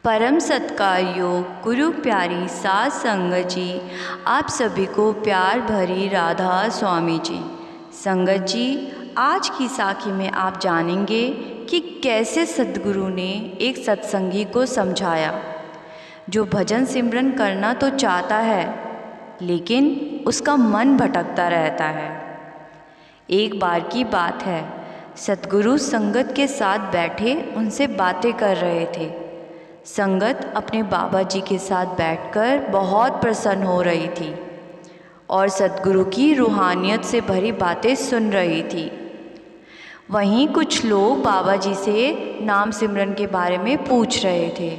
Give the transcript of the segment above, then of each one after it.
परम सत्कार योग गुरु प्यारी सात संगत जी, आप सभी को प्यार भरी राधा स्वामी जी। संगत जी, आज की साखी में आप जानेंगे कि कैसे सद्गुरु ने एक सत्संगी को समझाया जो भजन सिमरन करना तो चाहता है लेकिन उसका मन भटकता रहता है। एक बार की बात है, सद्गुरु संगत के साथ बैठे उनसे बातें कर रहे थे। संगत अपने बाबा जी के साथ बैठकर बहुत प्रसन्न हो रही थी और सद्गुरु की रूहानियत से भरी बातें सुन रही थी। वहीं कुछ लोग बाबा जी से नाम सिमरन के बारे में पूछ रहे थे,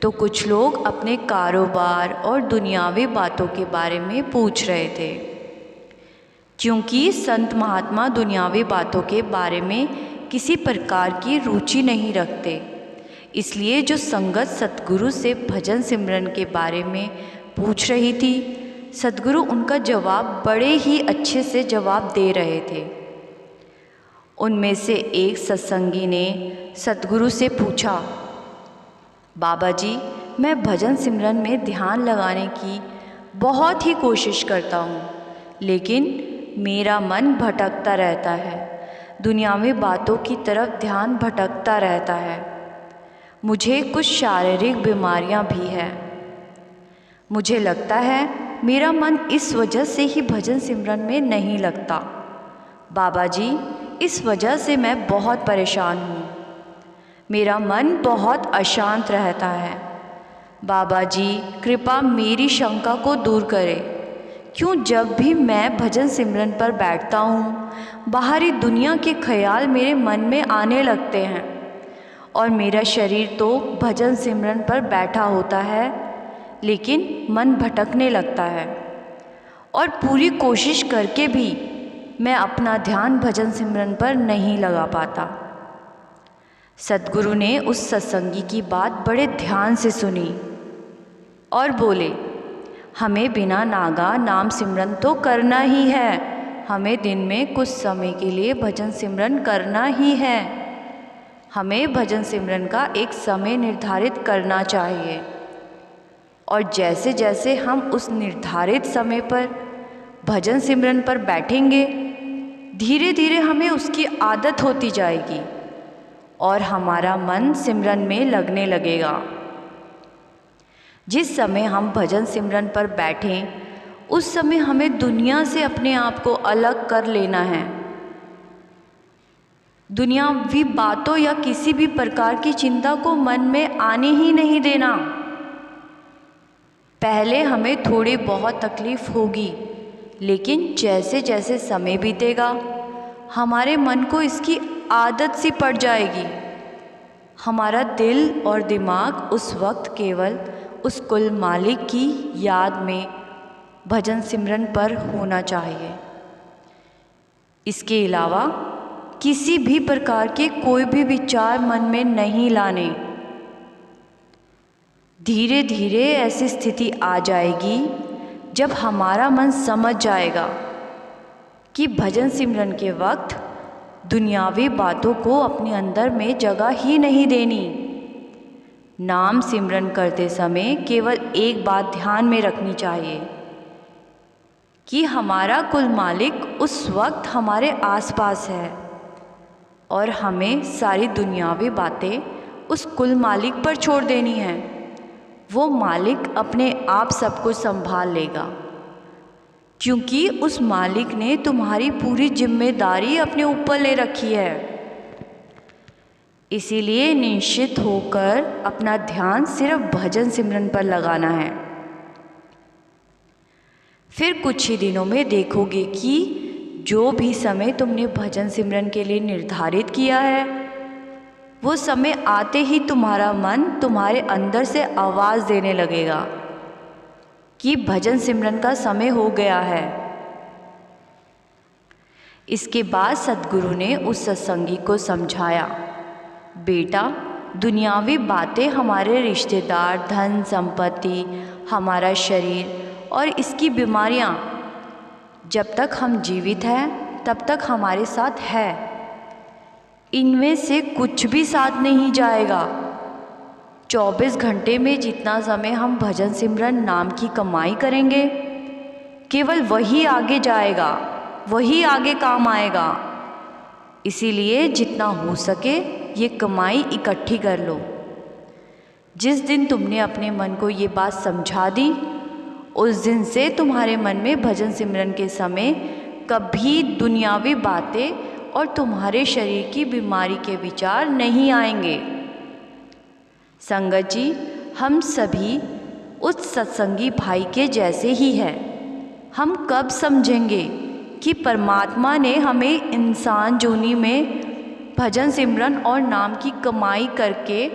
तो कुछ लोग अपने कारोबार और दुनियावी बातों के बारे में पूछ रहे थे। क्योंकि संत महात्मा दुनियावी बातों के बारे में किसी प्रकार की रुचि नहीं रखते, इसलिए जो संगत सद्गुरु से भजन सिमरन के बारे में पूछ रही थी, सद्गुरु उनका जवाब बड़े ही अच्छे से जवाब दे रहे थे। उनमें से एक सत्संगी ने सद्गुरु से पूछा, बाबा जी, मैं भजन सिमरन में ध्यान लगाने की बहुत ही कोशिश करता हूँ, लेकिन मेरा मन भटकता रहता है, दुनियावी बातों की तरफ ध्यान भटकता रहता है। मुझे कुछ शारीरिक बीमारियां भी हैं। मुझे लगता है मेरा मन इस वजह से ही भजन सिमरन में नहीं लगता। बाबा जी, इस वजह से मैं बहुत परेशान हूँ। मेरा मन बहुत अशांत रहता है। बाबा जी, कृपा मेरी शंका को दूर करें। क्यों जब भी मैं भजन सिमरन पर बैठता हूँ, बाहरी दुनिया के ख्याल मेरे मन में आने लगते हैं और मेरा शरीर तो भजन सिमरन पर बैठा होता है, लेकिन मन भटकने लगता है और पूरी कोशिश करके भी मैं अपना ध्यान भजन सिमरन पर नहीं लगा पाता। सद्गुरु ने उस सत्संगी की बात बड़े ध्यान से सुनी और बोले, हमें बिना नागा नाम सिमरन तो करना ही है। हमें दिन में कुछ समय के लिए भजन सिमरन करना ही है। हमें भजन सिमरन का एक समय निर्धारित करना चाहिए और जैसे जैसे हम उस निर्धारित समय पर भजन सिमरन पर बैठेंगे, धीरे धीरे हमें उसकी आदत होती जाएगी और हमारा मन सिमरन में लगने लगेगा। जिस समय हम भजन सिमरन पर बैठें, उस समय हमें दुनिया से अपने आप को अलग कर लेना है। दुनियावी बातों या किसी भी प्रकार की चिंता को मन में आने ही नहीं देना। पहले हमें थोड़ी बहुत तकलीफ होगी, लेकिन जैसे जैसे समय बीतेगा, हमारे मन को इसकी आदत सी पड़ जाएगी। हमारा दिल और दिमाग उस वक्त केवल उस कुल मालिक की याद में भजन सिमरन पर होना चाहिए। इसके अलावा किसी भी प्रकार के कोई भी विचार मन में नहीं लाने। धीरे धीरे ऐसी स्थिति आ जाएगी जब हमारा मन समझ जाएगा कि भजन सिमरन के वक्त दुनियावी बातों को अपने अंदर में जगह ही नहीं देनी। नाम सिमरन करते समय केवल एक बात ध्यान में रखनी चाहिए कि हमारा कुल मालिक उस वक्त हमारे आसपास है और हमें सारी दुनियावी बातें उस कुल मालिक पर छोड़ देनी है। वो मालिक अपने आप सब कुछ संभाल लेगा, क्योंकि उस मालिक ने तुम्हारी पूरी जिम्मेदारी अपने ऊपर ले रखी है। इसीलिए निश्चित होकर अपना ध्यान सिर्फ भजन सिमरन पर लगाना है। फिर कुछ ही दिनों में देखोगे कि जो भी समय तुमने भजन सिमरन के लिए निर्धारित किया है, वो समय आते ही तुम्हारा मन तुम्हारे अंदर से आवाज़ देने लगेगा कि भजन सिमरन का समय हो गया है। इसके बाद सद्गुरु ने उस सत्संगी को समझाया, बेटा, दुनियावी बातें, हमारे रिश्तेदार, धन संपत्ति, हमारा शरीर और इसकी बीमारियां, जब तक हम जीवित हैं तब तक हमारे साथ है। इनमें से कुछ भी साथ नहीं जाएगा, 24 घंटे में जितना समय हम भजन सिमरन नाम की कमाई करेंगे, केवल वही आगे जाएगा, वही आगे काम आएगा। इसीलिए जितना हो सके ये कमाई इकट्ठी कर लो। जिस दिन तुमने अपने मन को ये बात समझा दी, उस दिन से तुम्हारे मन में भजन सिमरन के समय कभी दुनियावी बातें और तुम्हारे शरीर की बीमारी के विचार नहीं आएंगे। संगत जी, हम सभी उस सत्संगी भाई के जैसे ही हैं। हम कब समझेंगे कि परमात्मा ने हमें इंसान जोनी में भजन सिमरन और नाम की कमाई करके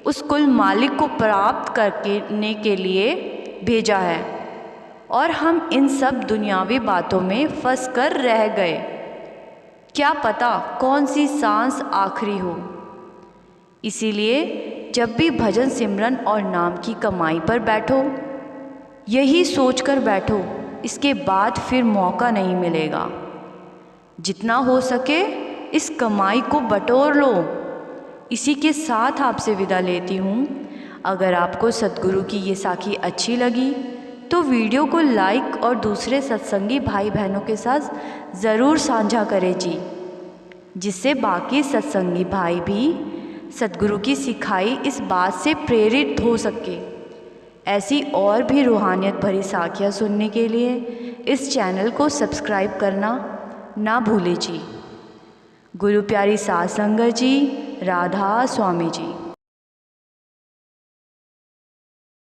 उस कुल मालिक को प्राप्त करने के लिए भेजा है, और हम इन सब दुनियावी बातों में फंस कर रह गए। क्या पता कौन सी सांस आखिरी हो। इसीलिए जब भी भजन सिमरन और नाम की कमाई पर बैठो, यही सोचकर बैठो, इसके बाद फिर मौका नहीं मिलेगा। जितना हो सके इस कमाई को बटोर लो। इसी के साथ आपसे विदा लेती हूँ। अगर आपको सद्गुरु की ये साखी अच्छी लगी तो वीडियो को लाइक और दूसरे सत्संगी भाई बहनों के साथ ज़रूर साझा करें जी, जिससे बाकी सत्संगी भाई भी सद्गुरु की सिखाई इस बात से प्रेरित हो सके। ऐसी और भी रूहानियत भरी साखियाँ सुनने के लिए इस चैनल को सब्सक्राइब करना ना भूलें जी। गुरु प्यारी साध संगत जी, राधा स्वामी जी।